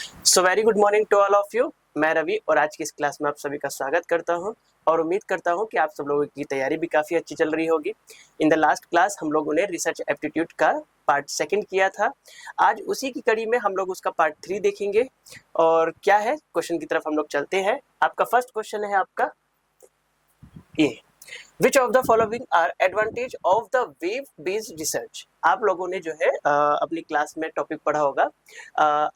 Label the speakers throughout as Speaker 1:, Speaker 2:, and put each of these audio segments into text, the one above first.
Speaker 1: So very good morning to all of you. मैं रवि और आज की इस क्लास में आप सभी का स्वागत करता हूं और उम्मीद करता हूं कि आप सब लोगों की तैयारी भी काफ़ी अच्छी चल रही होगी। इन द लास्ट क्लास हम लोगों ने रिसर्च एप्टीट्यूड का पार्ट सेकंड किया था। आज उसी की कड़ी में हम लोग उसका पार्ट 3 देखेंगे और क्या है क्वेश्चन की तरफ हम लोग चलते हैं। आपका फर्स्ट क्वेश्चन है आपका ये, which of the following are advantage of the web based research. आप लोगों ने जो है अपनी क्लास में टॉपिक पढ़ा होगा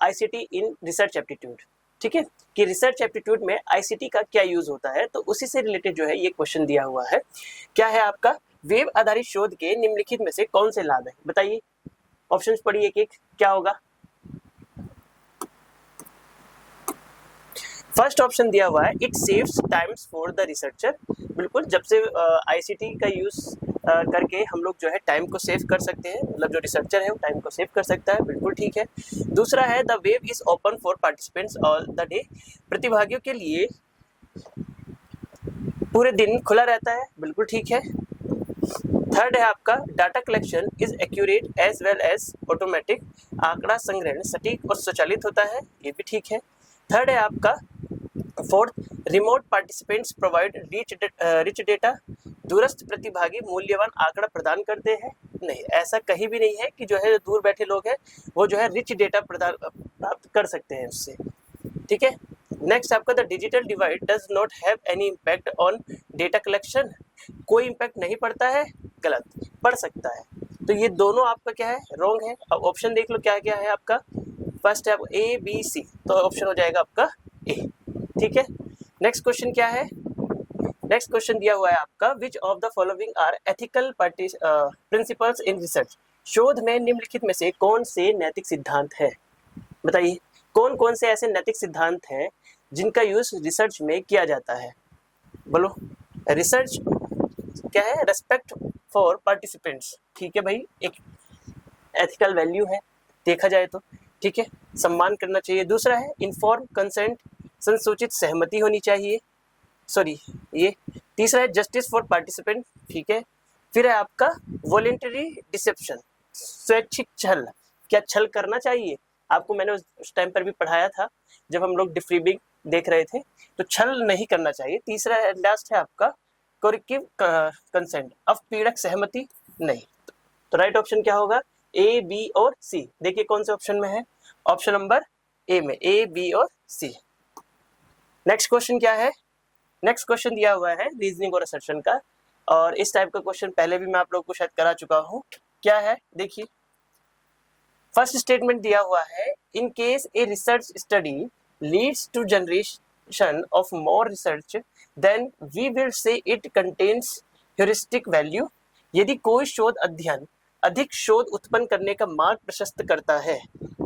Speaker 1: आईसीटी इन रिसर्च एप्टीट्यूड, ठीक है, कि रिसर्च एप्टीट्यूड में आईसीटी का क्या यूज होता है। तो उसी से रिलेटेड जो है ये क्वेश्चन दिया हुआ है। क्या है आपका, वेव आधारित शोध के निम्नलिखित में से कौन से लाभ है, बताइए। ऑप्शंस पढ़िए एक एक, क्या होगा। फर्स्ट ऑप्शन दिया हुआ है it saves times for the researcher. बिल्कुल, जब से आईसीटी का यूज करके हम लोग जो है टाइम को सेव कर सकते हैं, मतलब जो रिसर्चर है वो टाइम को सेव कर सकता है। बिल्कुल ठीक है। दूसरा है the wave is open for participants all the day. प्रतिभागियों के लिए पूरे दिन खुला रहता है। बिल्कुल ठीक है। थर्ड है आपका data collection is accurate as well as automatic. आंकड़ा संग्रहण सटीक और स्वचालित होता है, ये भी ठीक है। थर्ड है आपका fourth, remote participants provide rich data. दूरस्थ प्रतिभागी मूल्यवान आंकड़ा प्रदान करते हैं। नहीं, ऐसा कहीं भी नहीं है कि जो है दूर बैठे लोग हैं वो जो है रिच डेटा प्राप्त कर सकते हैं उससे, ठीक है। नेक्स्ट आपका the digital divide does not have any impact on data collection. कोई इम्पैक्ट नहीं पड़ता है, गलत, पड़ सकता है। तो ये दोनों आपका क्या है, रॉन्ग है। अब ऑप्शन देख लो क्या क्या है आपका। फर्स्ट है ए बी सी, तो ऑप्शन हो जाएगा आपका ए, ठीक है। नेक्स्ट क्वेश्चन क्या है, नेक्स्ट क्वेश्चन दिया हुआ है आपका which of the following are ethical principles in research. शोध में निम्नलिखित में से कौन से नैतिक सिद्धांत है, बताइए। कौन कौन से ऐसे नैतिक सिद्धांत हैं जिनका यूज रिसर्च में किया जाता है, बोलो। रिसर्च क्या है, रेस्पेक्ट फॉर पार्टिसिपेंट्स, ठीक है भाई, एक एथिकल वैल्यू है देखा जाए तो, ठीक है, सम्मान करना चाहिए। दूसरा है इन्फॉर्म कंसेंट, संसूचित सहमति होनी चाहिए, सॉरी ये। तीसरा है जस्टिस फॉर पार्टिसिपेंट, ठीक है। फिर है आपका वॉलेंटरी डिसेप्शन, स्वैच्छिक छल, क्या छल करना चाहिए। आपको मैंने उस टाइम पर भी पढ़ाया था जब हम लोग डिफ्रीबिंग देख रहे थे, तो छल नहीं करना चाहिए। तीसरा है, लास्ट है आपका कोरिक्टिव कंसेंट, अपपीड़क सहमति नहीं। तो राइट ऑप्शन क्या होगा, ए बी और सी। देखिए कौन से ऑप्शन में है, ऑप्शन नंबर ए में, ए बी और सी। नेक्स्ट क्वेश्चन क्या है, नेक्स्ट क्वेश्चन दिया हुआ है रीजनिंग और असर्शन का, और इस टाइप का क्वेश्चन पहले भी मैं आप लोगों को शायद करा चुका हूँ। क्या है, देखिए फर्स्ट स्टेटमेंट दिया हुआ है in case a research study leads to generation of more research then we will say it contains heuristic value. यदि कोई शोध अध्ययन अधिक शोध उत्पन्न करने का मार्ग प्रशस्त करता है,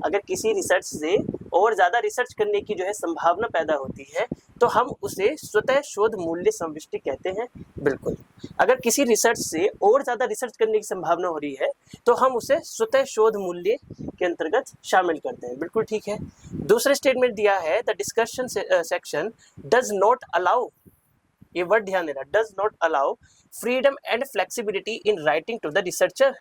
Speaker 1: अगर किसी रिसर्च से और ज़्यादा रिसर्च करने की जो है संभावना पैदा होती है तो हम उसे स्वतः शोध मूल्य संविष्टि कहते हैं। बिल्कुल, अगर किसी रिसर्च से और ज़्यादा रिसर्च करने की संभावना हो रही है तो हम उसे स्वतः शोध मूल्य के अंतर्गत शामिल करते हैं। बिल्कुल ठीक है। दूसरा स्टेटमेंट दिया है the discussion section does not allow, ये वर्ड ध्यान देना, does not allow freedom and flexibility in writing to the researcher.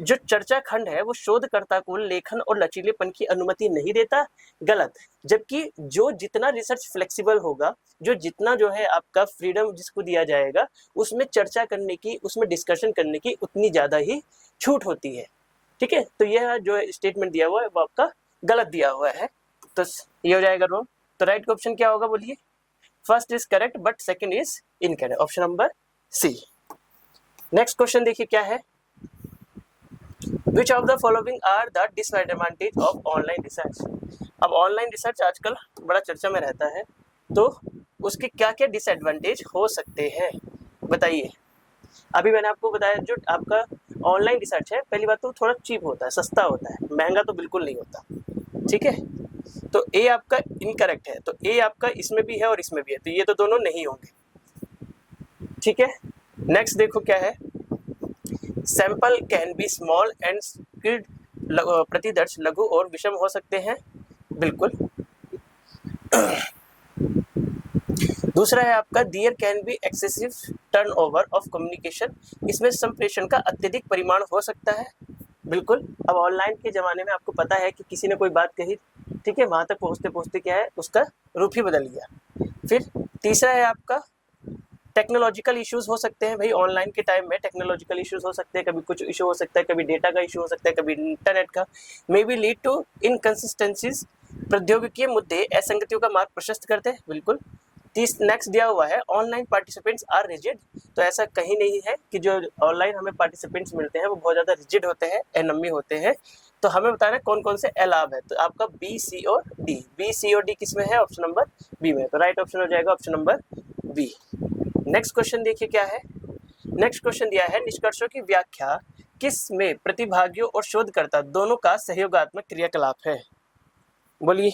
Speaker 1: जो चर्चा खंड है वो शोधकर्ता को लेखन और लचीलेपन की अनुमति नहीं देता, गलत। जबकि जो जितना रिसर्च फ्लेक्सिबल होगा, जो जितना जो है आपका फ्रीडम जिसको दिया जाएगा, उसमें चर्चा करने की, उसमें डिस्कशन करने की उतनी ज़्यादा ही छूट होती है, ठीक है। तो यह जो स्टेटमेंट दिया हुआ है वो आपका गलत दिया हुआ है, तो ये हो जाएगा रॉन्ग। तो राइट ऑप्शन क्या होगा, बोलिए। First is correct but second is incorrect, option number C. Next question देखिए क्या है, Which of the following are the disadvantage of online research? अब ऑनलाइन रिसर्च आजकल बड़ा चर्चा में रहता है, तो उसके क्या क्या डिसएडवांटेज हो सकते हैं, बताइए। अभी मैंने आपको बताया जो आपका ऑनलाइन रिसर्च है, पहली बात तो थोड़ा चीप होता है, सस्ता होता है, महंगा तो बिल्कुल नहीं होता, ठीक है। तो ए आपका इनकरेक्ट है, तो ए आपका इसमें भी है और इसमें भी है, तो ये तो दोनों नहीं होंगे, ठीक है। नेक्स्ट देखो क्या है, sample can be small and skilled, प्रतिदर्श लघु और विषम हो सकते हैं, बिल्कुल। दूसरा है आपका there can be excessive turnover of communication, इसमें संप्रेषण का अत्यधिक परिमाण हो सकता है, बिल्कुल। अब ऑनलाइन के ज़माने में आपको पता है कि किसी ने कोई बात कही ठीक है, वहां तक पहुंचते पहुंचते क्या है उसका रूप ही बदल गया। फिर तीसरा है आपका टेक्नोलॉजिकल इश्यूज हो सकते हैं भाई, ऑनलाइन के टाइम में टेक्नोलॉजिकल इश्यूज हो सकते हैं, कभी कुछ इशू हो सकता है, कभी डेटा का इशू हो सकता है, कभी इंटरनेट का, may be lead to inconsistencies, प्रौद्योगिकीय मुद्दे असंगतियों का मार्ग प्रशस्त करते हैं, बिल्कुल। नेक्स्ट दिया हुआ है ऑनलाइन पार्टिसिपेंट्स आर रिजिड, तो ऐसा कहीं नहीं है कि जो ऑनलाइन हमें पार्टिसिपेंट्स मिलते हैं वो बहुत ज़्यादा रिजिड होते हैं, एनमी होते हैं। तो हमें बताना है कौन कौन से अलाव है, तो आपका बी सी और डी, बी सी और डी किस में है, ऑप्शन नंबर बी में, तो राइट ऑप्शन हो जाएगा option number B. Next question देखिए क्या है। नेक्स्ट क्वेश्चन दिया है निष्कर्षों की व्याख्या किस में प्रतिभागियों और शोधकर्ता दोनों का सहयोगात्मक क्रियाकलाप है, बोलिए।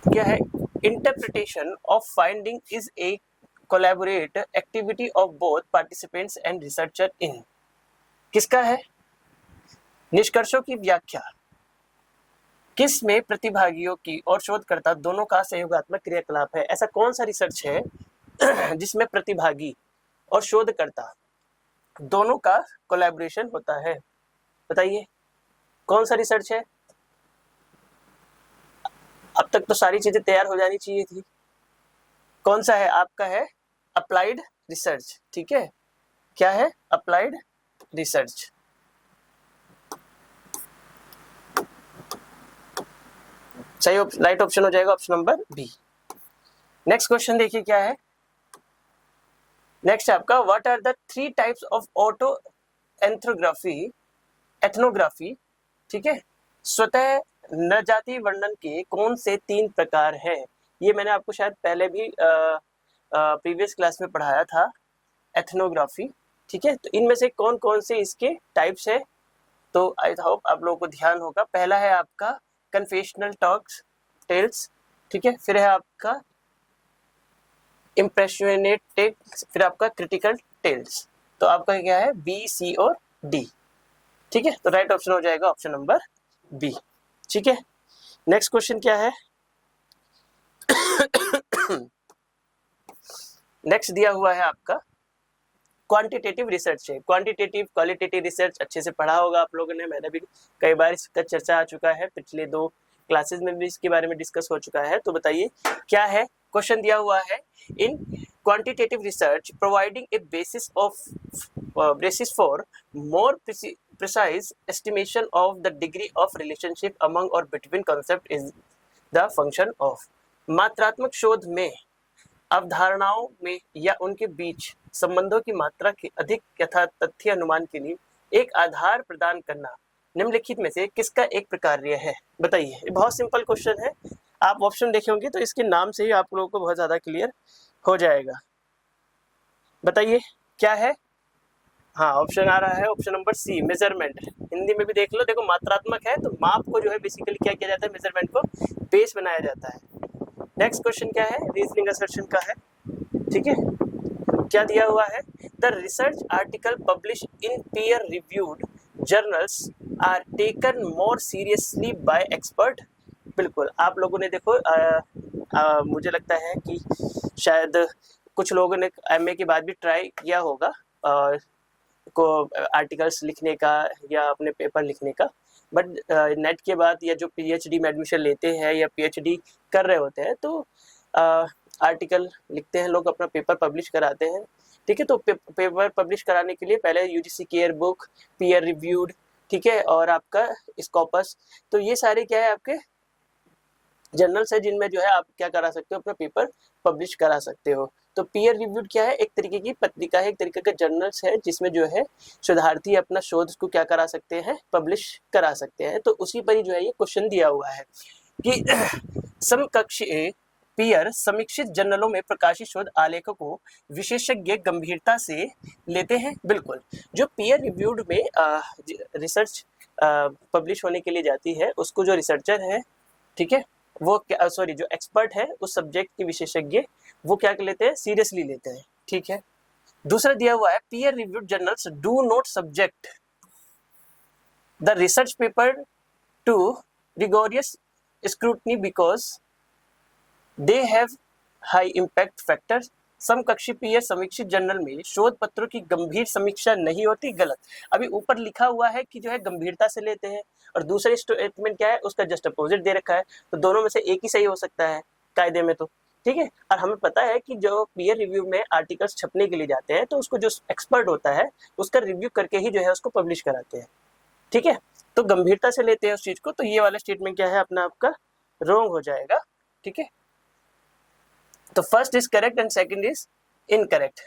Speaker 1: क्या है, interpretation of finding is a collaborate activity of both participants and researcher इन, किसका है, निष्कर्षों की व्याख्या किस में प्रतिभागियों की और शोधकर्ता दोनों का सहयोगात्मक क्रियाकलाप है, ऐसा कौन सा रिसर्च है जिसमें प्रतिभागी और शोधकर्ता दोनों का कोलैबोरेशन होता है, बताइए कौन सा रिसर्च है। अब तक तो सारी चीजें तैयार हो जानी चाहिए थी, कौन सा है आपका, है अप्लाइड रिसर्च, ठीक है, क्या है अप्लाइड रिसर्च। सही राइट ऑप्शन हो जाएगा option number B. Next question देखिए क्या है। नेक्स्ट आपका what are the 3 types of auto ethnography, ठीक है, स्वतः नजाति वर्णन के कौन से 3 प्रकार हैं, ये मैंने आपको शायद पहले भी प्रीवियस क्लास में पढ़ाया था, एथनोग्राफी, ठीक है। तो इनमें से कौन कौन से इसके टाइप्स है, तो आई होप आप लोगों को ध्यान होगा। पहला है आपका कन्फेशनल टॉक्स टेल्स, ठीक है, फिर है आपका इम्प्रेशनेटिक, फिर आपका क्रिटिकल टेल्स, तो आपका क्या है बी सी और डी, ठीक है, तो राइट ऑप्शन हो जाएगा ऑप्शन नंबर बी, ठीक है। नेक्स्ट क्वेश्चन क्या है। नेक्स्ट दिया हुआ है आपका क्वांटिटेटिव रिसर्च है, क्वांटिटेटिव क्वालिटेटिव रिसर्च अच्छे से पढ़ा होगा आप लोगों ने, मैंने भी कई बार इसका चर्चा आ चुका है, पिछले 2 क्लासेस में भी इसके बारे में डिस्कस हो चुका है। तो बताइए क्या है, क्वेश्चन दिया हुआ है in quantitative research providing a basis for more precise estimation of the degree of relationship among or between concept is the function of, मात्रात्मक शोध में अवधारणाओं में या उनके बीच संबंधों की मात्रा के अधिक यथा तथ्य अनुमान के लिए एक आधार प्रदान करना निम्नलिखित में से किसका एक प्रकार्य है, बताइए। ये बहुत सिंपल क्वेश्चन है, आप ऑप्शन देखे होंगे तो इसके नाम से ही आप लोगों को बहुत ज्यादा क्लियर हो जाएगा, बताइए क्या है। हाँ ऑप्शन आ रहा है option number C measurement, Hindi में भी देख लो, देखो मात्रात्मक है तो माप को जो है बेसिकली क्या किया जाता है, मेजरमेंट को बेस बनाया जाता है। नेक्स्ट क्वेश्चन क्या है, रीजनिंग असर्शन का है, ठीक है, क्या दिया हुआ है, the research article publish in peer reviewed journals are taken more seriously by expert, बिल्कुल आप लोगों ने देखो मुझे लगता है कि शायद कुछ लोगों ने एमए के बाद भी ट्राई किया होगा को आर्टिकल्स लिखने का या अपने पेपर लिखने का, बट नेट के बाद या जो पीएचडी में एडमिशन लेते हैं या पीएचडी कर रहे होते हैं तो आर्टिकल लिखते हैं लोग, अपना पेपर पब्लिश कराते हैं, ठीक है। तो पेपर पब्लिश कराने के लिए पहले UGC care book, peer reviewed, ठीक है, और आपका स्कॉपस, तो ये सारे क्या है आपके जर्नल्स है जिनमें जो है आप क्या करा सकते हो, अपना पेपर पब्लिश करा सकते हो। तो पीयर रिव्यूड क्या है, एक तरीके की पत्रिका है, एक तरीके का जर्नल्स है जिसमें जो है शोधार्थी अपना शोध को क्या करा सकते हैं, पब्लिश करा सकते हैं। तो उसी पर ही जो है ये क्वेश्चन दिया हुआ है कि समकक्षीय पीयर समीक्षित जर्नलों में प्रकाशित शोध आलेखों को विशेषज्ञ गंभीरता से लेते हैं, बिल्कुल। जो पीयर रिव्यूड में रिसर्च पब्लिश होने के लिए जाती है उसको जो रिसर्चर है, ठीक है, वो क्या सॉरी जो एक्सपर्ट है उस सब्जेक्ट के विशेषज्ञ, वो क्या लेते हैं, सीरियसली लेते हैं, ठीक है। दूसरा दिया हुआ है peer reviewed journals do not subject the research paper to rigorous scrutiny because they have high impact factor, समकक्षी पीयर समीक्षित जर्नल में शोध पत्रों की गंभीर समीक्षा नहीं होती, गलत। अभी ऊपर लिखा हुआ है कि जो है गंभीरता से लेते हैं, और दूसरे स्टेटमेंट क्या है, उसका जस्ट अपोजिट दे रखा है, तो दोनों में से एक ही सही हो सकता है कायदे में तो, ठीक है। और हमें पता है कि जो पीयर रिव्यू में आर्टिकल्स छपने के लिए जाते हैं तो उसको जो एक्सपर्ट होता है उसका रिव्यू करके ही जो है उसको पब्लिश कराते हैं, ठीक है। तो गंभीरता से लेते हैं उस चीज को, तो ये वाला स्टेटमेंट क्या है अपना आपका रॉन्ग हो जाएगा, ठीक है। तो first is correct and second is incorrect,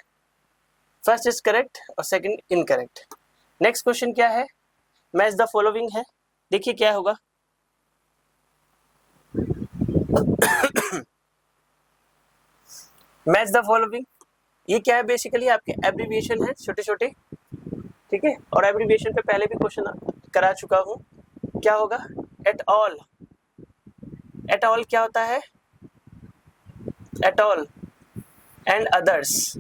Speaker 1: first is correct और सेकंड इनकरेक्ट। नेक्स्ट क्वेश्चन क्या है, मैच द फॉलोइंग है, देखिए क्या होगा। मैच द फॉलोइंग, ये क्या है, बेसिकली आपके एब्रीविएशन है छोटे छोटे, ठीक है। और एब्रीविएशन पे पहले भी क्वेश्चन करा चुका हूं, क्या होगा, एट ऑल। एट ऑल क्या होता है, एट ऑल एंड अदर्स,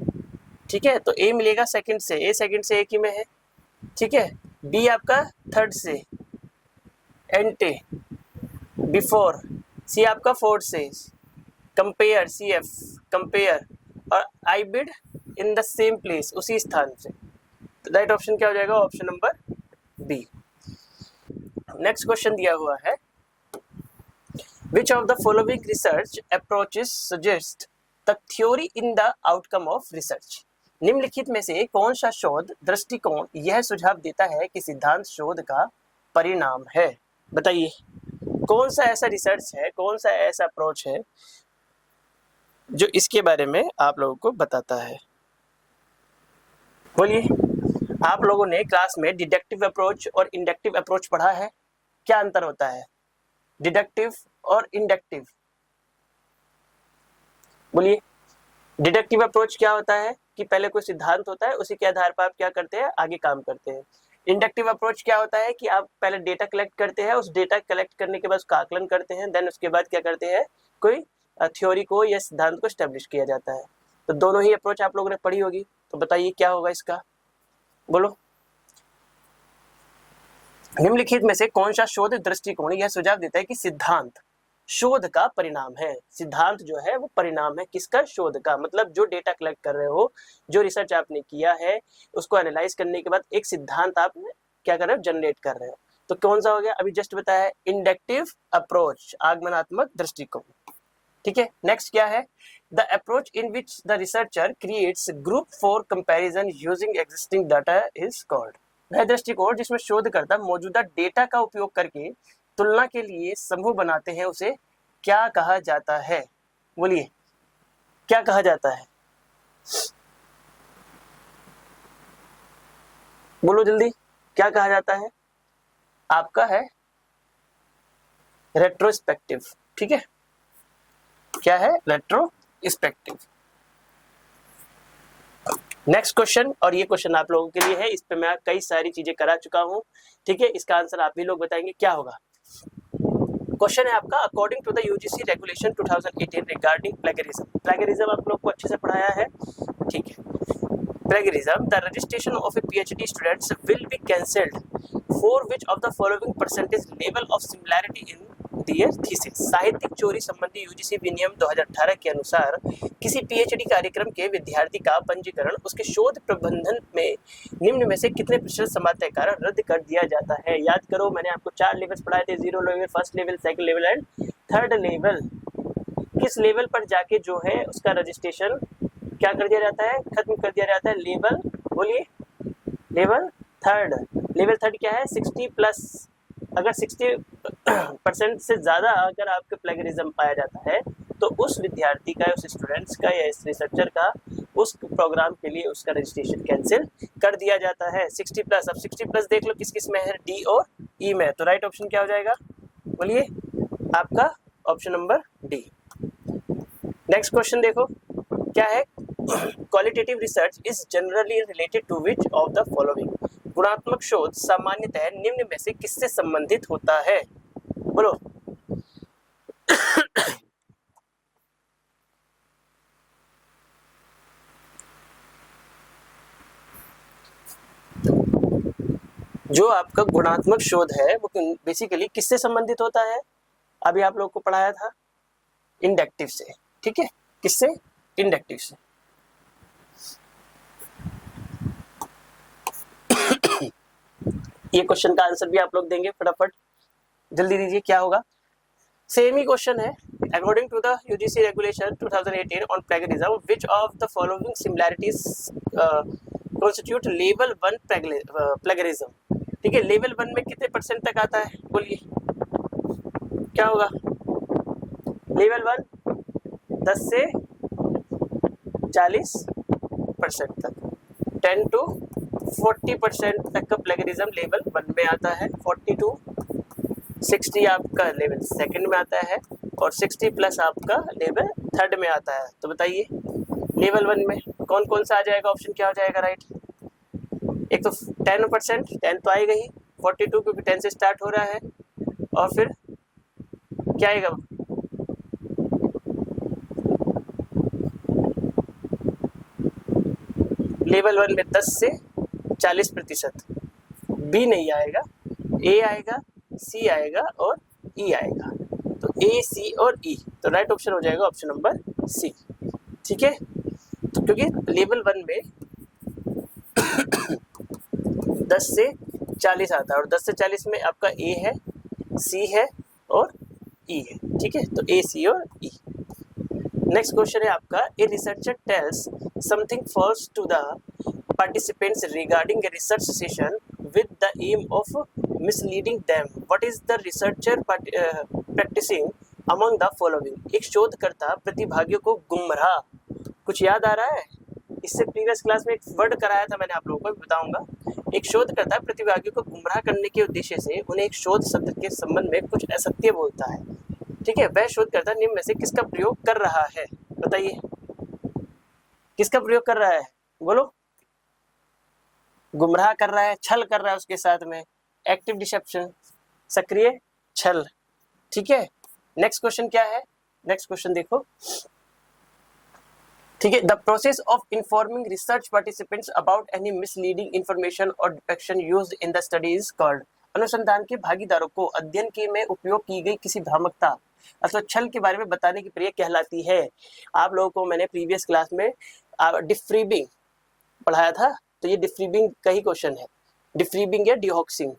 Speaker 1: ठीक है। तो ए मिलेगा सेकंड से, ए सेकंड से एक ही में है, ठीक है। बी आपका थर्ड से, एंटे बिफोर, सी आपका फोर्थ से, कंपेयर सी एफ कंपेयर, और ibid in the same place, उसी स्थान से। तो राइट ऑप्शन क्या हो जाएगा, option number B. Next question दिया हुआ है, Which of the following research approaches suggest the theory in the outcome of research? निम्नलिखित में से कौन सा शोध दृष्टिकोण यह सुझाव देता है कि सिद्धांत शोध का परिणाम है, बताइए कौन सा ऐसा रिसर्च है, कौन सा ऐसा अप्रोच है जो इसके बारे में आप लोगों को बताता है, बोलिए। आप लोगों ने क्लास में डिडक्टिव अप्रोच और इंडक्टिव अप्रोच पढ़ा है, क्या अंतर होता है डिडक्टिव और इंडक्टिव, बोलिए। डिडक्टिव अप्रोच क्या होता है कि पहले कोई सिद्धांत होता है, उसी के आधार पर आप क्या करते हैं, आगे काम करते हैं। इंडक्टिव अप्रोच क्या होता है कि आप पहले डेटा कलेक्ट करते हैं, उस डेटा कलेक्ट करने के बाद उसका आकलन करते हैं, देन उसके बाद क्या करते हैं, कोई थ्योरी को या सिद्धांत को स्टैब्लिश किया जाता है। तो दोनों ही अप्रोच आप लोगों ने पढ़ी होगी, तो बताइए क्या होगा इसका, बोलो। निम्नलिखित में से कौन सा शोध दृष्टिकोण यह सुझाव देता है कि सिद्धांत शोध का परिणाम है, सिद्धांत जो है वो परिणाम है किसका, शोध का, मतलब जो डेटा कलेक्ट कर रहे हो, जो रिसर्च आपने किया है, उसको एनालाइज करने के बाद एक सिद्धांत आप क्या कर रहे हो, जनरेट कर रहे हो। तो कौन सा हो गया, अभी जस्ट बताया है, इंडक्टिव अप्रोच, आगमनात्मक दृष्टिकोण, ठीक है। नेक्स्ट क्या है, the approach in which the researcher creates group for comparison using existing data is called. वह दृष्टिकोण जिसमें शोधकर्ता मौजूदा डेटा का उपयोग करके तुलना के लिए समूह बनाते हैं, उसे क्या कहा जाता है, बोलिए क्या कहा जाता है, बोलो जल्दी, क्या कहा जाता है, आपका है रेट्रोस्पेक्टिव, ठीक है। क्या है, रेट्रोस्पेक्टिव। नेक्स्ट क्वेश्चन, और ये क्वेश्चन आप लोगों के लिए है, इस पे मैं कई सारी चीजें करा चुका हूं, ठीक है। इसका आंसर आप भी लोग बताएंगे क्या होगा। क्वेश्चन है आपका, according to the UGC regulation 2018 regarding plagiarism. Plagiarism आप लोग को अच्छे से पढ़ाया है, ठीक है। Plagiarism, the registration of a PhD students will be cancelled for which of the following percentage level of similarity in their thesis. साहित्यिक चोरी संबंधी यूजीसी विनियम 2018 के अनुसार किसी पीएचडी कार्यक्रम के विद्यार्थी का पंजीकरण उसके शोध प्रबंधन में निम्न में से कितने प्रतिशत समानता के कारण रद्द कर दिया जाता है। याद करो, मैंने आपको 4 लेवल्स पढ़ाए थे, 0 level, first level, second level and third level. किस लेवल पर जाके जो है उसका रजिस्ट्रेशन क्या कर दिया जाता है, खत्म कर दिया जाता है, लेवल, बोलिए लेवल थर्ड। लेवल थर्ड क्या है, 60+। अगर 60% से ज़्यादा अगर आपके प्लेगरिज्म पाया जाता है तो उस विद्यार्थी का, उस स्टूडेंट्स का या इस रिसर्चर का उस प्रोग्राम के लिए उसका रजिस्ट्रेशन कैंसिल कर दिया जाता है। 60+, अब 60+ देख लो किस किस में है, डी और ई में। तो राइट ऑप्शन क्या हो जाएगा, बोलिए आपका option number D. Next question देखो क्या है, qualitative research is generally related to which of the following. गुणात्मक शोध सामान्यतः निम्न में से किससे संबंधित होता है, बोलो। जो आपका गुणात्मक शोध है वो बेसिकली किससे संबंधित होता है, अभी आप लोग को पढ़ाया था इंडक्टिव से, ठीक है। किससे, इंडक्टिव से। ये क्वेश्चन का आंसर भी आप लोग देंगे, फटाफट जल्दी दीजिए, क्या होगा। सेम ही क्वेश्चन है। According to the UGC regulation 2018 on plagiarism, which of the following similarities constitute level 1 plagiarism. ठीक है, लेवल 1 में कितने परसेंट तक आता है, बोलिए क्या होगा। लेवल 1 10 से 40% तक, 10 to 40% तक का प्लेगरिज्म लेवल 1 में आता है, 40 to 60 आपका लेवल 2nd में आता है, और 60 प्लस आपका लेवल 3rd में आता है। तो बताइए लेवल 1 में कौन कौन सा आ जाएगा, ऑप्शन क्या हो जाएगा राइट। एक तो 10%, 10 तो आएगा ही, 42 क्योंकि 10 से स्टार्ट हो रहा है, और फिर क्या आएगा, लेवल 1 में 10 से 40%। बी नहीं आएगा, ए आएगा, सी आएगा और ई आएगा। तो ए, सी और ई, तो राइट ऑप्शन हो जाएगा ऑप्शन नंबर सी। ठीक है, तो क्योंकि लेवल 1 में 10 से 40 आता है, और 10 से 40 में आपका ए है, सी है और ई है। ठीक है, तो ए, सी और ई। नेक्स्ट क्वेश्चन है आपका, a researcher tells something false to the participants regarding a research session with the aim of misleading them. What is the researcher practicing among the following? एक शोधकर्ता प्रतिभागियों को गुमराह, कुछ याद आ रहा है, इससे प्रीवियस क्लास में एक वर्ड कराया था मैंने, आप लोगों को बताऊंगा। एक शोधकर्ता प्रतिभागियों को गुमराह करने के उद्देश्य से उन्हें एक शोध सत्र के संबंध में कुछ असत्य बोलता है। ठीक है, वह शोधकर्ता निम्न में से किसका प्रयोग कर रहा है, बताइए किसका प्रयोग कर रहा है, बोलो। गुमराह कर रहा है, छल कर रहा है उसके साथ में, एक्टिव डिसेप्शन, सक्रिय छल। ठीक है, नेक्स्ट क्वेश्चन क्या है, नेक्स्ट क्वेश्चन देखो। ठीक है, the process of informing research participants about any misleading information or detection used in the study is called. अनुसंधान के भागीदारों को अध्ययन के में उपयोग की गई किसी भ्रामकता अथवा छल के बारे में बताने की प्रक्रिया कहलाती है। आप लोगों को मैंने प्रीवियस क्लास में डिफ्रीबिंग पढ़ाया था, तो ये डिफ्रीबिंग का ही क्वेश्चन है, डिफ्रीबिंग या डिहॉक्सिंग।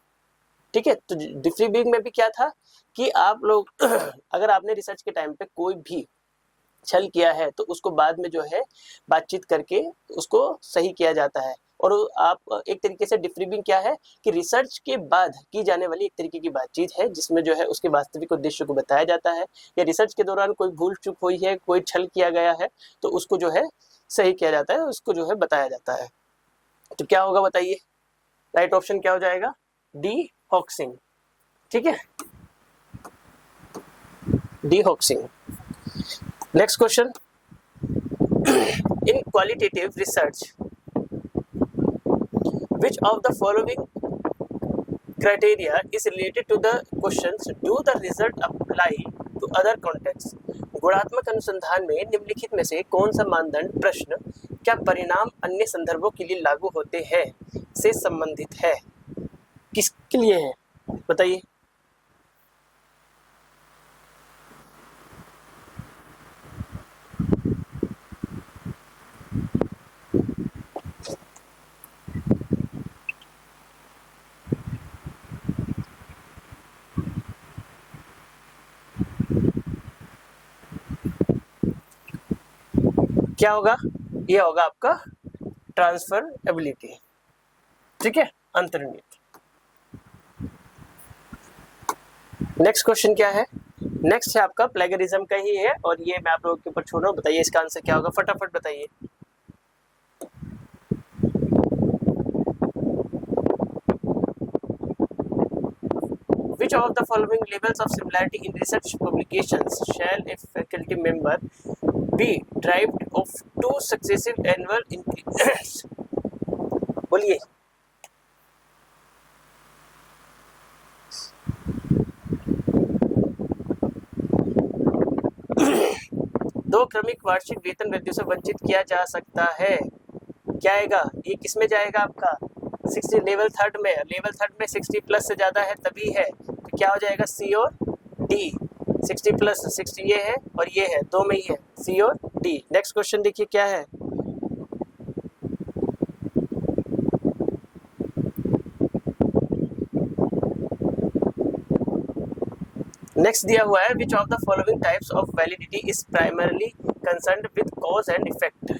Speaker 1: ठीक है, तो डिफ्रीबिंग में भी क्या था कि आप लोग अगर आपने रिसर्च के टाइम पे कोई भी छल किया है तो उसको बाद में जो है बातचीत करके उसको सही किया जाता है। और आप एक तरीके से डिफ्रीबिंग क्या है कि रिसर्च के बाद की जाने वाली एक तरीके की बातचीत है, जिसमें जो है उसके वास्तविक उद्देश्य को बताया जाता है, या रिसर्च के दौरान कोई भूल चूक हुई है, कोई छल किया गया है, तो उसको जो है सही किया जाता है, उसको जो है बताया जाता है। तो क्या होगा बताइए, राइट ऑप्शन क्या हो जाएगा, डी हॉक्सिंग। ठीक है, dehoaxing. Next question, in qualitative research which of the following criteria is related to the questions, do the result apply to other contexts? गुणात्मक अनुसंधान में निम्नलिखित में से कौन सा मानदंड प्रश्न क्या परिणाम अन्य संदर्भों के लिए लागू होते हैं से संबंधित है, किसके लिए है बताइए। क्या होगा, ये होगा आपका ट्रांसफरेबिलिटी। ठीक है, अंतर्निहित। नेक्स्ट क्वेश्चन क्या है, नेक्स्ट है आपका प्लेगरिज्म का ही है, और ये मैं आप लोगों के ऊपर छोड़ रहा हूँ, बताइए इसका आंसर क्या होगा, फटाफट बताइए। Which of the following levels of similarity in research publications shall a faculty member be deprived of 2 successive annual increments? बोलिए। दो क्रमिक वार्षिक वेतन वृद्धियों से वंचित किया जा सकता है, क्या आएगा, ये किस में जाएगा आपका 60 लेवल 3rd में, लेवल 3rd में 60 प्लस से ज़्यादा है तभी है, तो क्या हो जाएगा सी और डी। 60 प्लस 60 ये है और ये है, दो में ही है, सी और डी। नेक्स्ट क्वेश्चन देखिए क्या है, नेक्स्ट दिया हुआ है विच of the following types of validity is primarily concerned with cause and effect.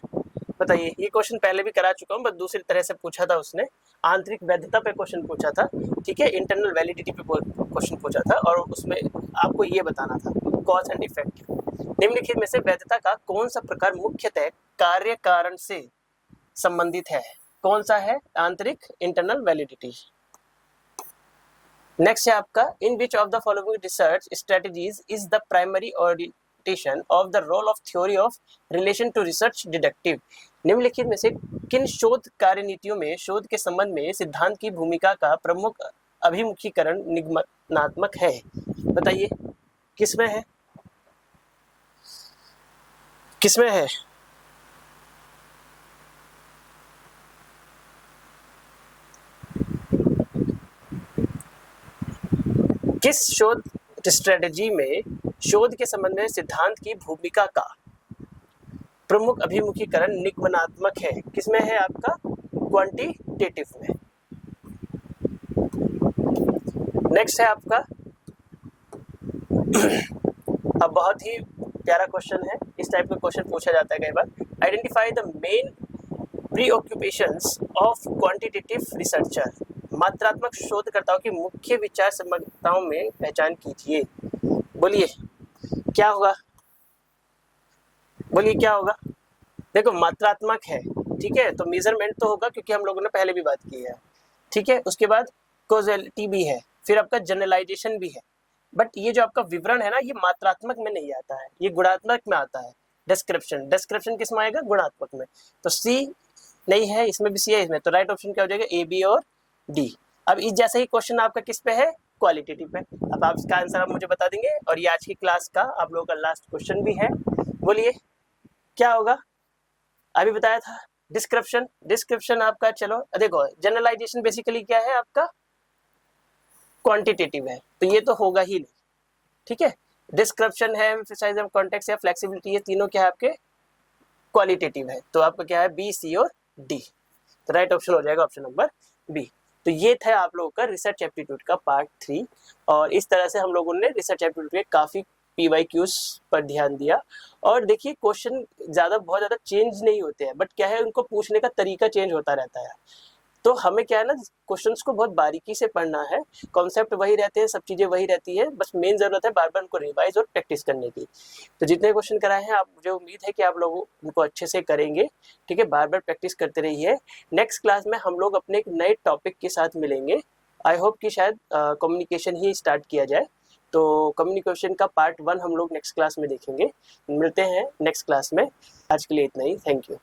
Speaker 1: बताइए, ये क्वेश्चन पहले भी करा चुका हूँ, बस दूसरी तरह से पूछा था उसने। आंतरिक वैधता पे क्वेश्चन पूछा था, ठीक है, इंटरनल वैलिडिटी पे क्वेश्चन पूछा था, और उसमें आपको ये बताना था कॉज एंड इफेक्ट। निम्नलिखित में से वैधता का कौन सा प्रकार मुख्यतः कार्य कारण से संबंधित है? कौन सा है? आंतरिक, इंटरनल वैलिडिटी। नेक्स्ट है आपका in which of the following research strategies is the primary orientation of the role of theory of relation to research deductive. निम्नलिखित में से किन शोध कार्यनीतियों में शोध के संबंध में सिद्धांत की भूमिका का प्रमुख अभिमुखीकरण निगमनात्मक है? बताइए, किसमें है? किसमें है? किस शोध स्ट्रेटजी में शोध के संबंध में सिद्धांत की भूमिका का प्रमुख अभिमुखीकरण निगमनात्मक है? किसमें है आपका? क्वांटिटेटिव में। नेक्स्ट है आपका अब बहुत ही प्यारा क्वेश्चन है, इस टाइप का क्वेश्चन पूछा जाता है कई बार। Identify the main preoccupations of quantitative researcher. मात्रात्मक शोधकर्ताओं की मुख्य विचार सम्यक्ताओं में पहचान कीजिए। बोलिए क्या होगा? बोलिए क्या होगा? देखो, मात्रात्मक है, ठीक है, तो मेजरमेंट तो होगा क्योंकि हम लोगों ने पहले भी बात की है, ठीक है। उसके बाद कॉजेलिटी भी है, फिर आपका जनरलाइजेशन भी है। बट ये जो आपका विवरण है ना, ये मात्रात्मक में नहीं आता है, ये गुणात्मक में आता है। डिस्क्रिप्शन, डिस्क्रिप्शन किस में आएगा? गुणात्मक में। तो सी नहीं है, इसमें भी सी है, इसमें तो राइट ऑप्शन क्या हो जाएगा? ए, बी और डी। अब इस जैसा ही क्वेश्चन आपका किस पे है? क्वालिटेटिव पे। अब आप इसका आंसर आप मुझे बता देंगे, और ये आज की क्लास का आप लोगों का लास्ट क्वेश्चन भी है। बोलिए क्या होगा? अभी बताया था डिस्क्रिप्शन। डिस्क्रिप्शन आपका, चलो देखो, जनरलाइजेशन बेसिकली क्या है आपका? क्वांटिटेटिव है, तो ये तो होगा ही नहीं, ठीक है। डिस्क्रिप्शन है, एम्फसाइज ऑफ कॉन्टेक्स्ट है, फ्लेक्सिबिलिटी है, तीनों क्या है आपके? क्वालिटेटिव है। तो आपका क्या है? बी, सी और डी। तो राइट ऑप्शन हो जाएगा ऑप्शन नंबर बी। तो ये था आप लोगों का रिसर्च एप्टीट्यूड का पार्ट 3, और इस तरह से हम लोगों ने रिसर्च एप्टीट्यूड के काफ़ी PYQs पर ध्यान दिया। और देखिए, क्वेश्चन बहुत ज़्यादा चेंज नहीं होते हैं, बट क्या है, उनको पूछने का तरीका चेंज होता रहता है। तो हमें क्या है ना, क्वेश्चंस को बहुत बारीकी से पढ़ना है, कॉन्सेप्ट वही रहते हैं, सब चीज़ें वही रहती है, बस मेन ज़रूरत है बार बार उनको रिवाइज और प्रैक्टिस करने की। तो जितने क्वेश्चन कराए हैं, आप, मुझे उम्मीद है कि आप लोग उनको अच्छे से करेंगे, ठीक है। बार बार प्रैक्टिस करते रहिए। नेक्स्ट क्लास में हम लोग अपने एक नए टॉपिक के साथ मिलेंगे। आई होप कि शायद कम्युनिकेशन ही स्टार्ट किया जाए। तो कम्युनिकेशन का पार्ट 1 हम लोग नेक्स्ट क्लास में देखेंगे। मिलते हैं नेक्स्ट क्लास में। आज के लिए इतना ही। Thank you.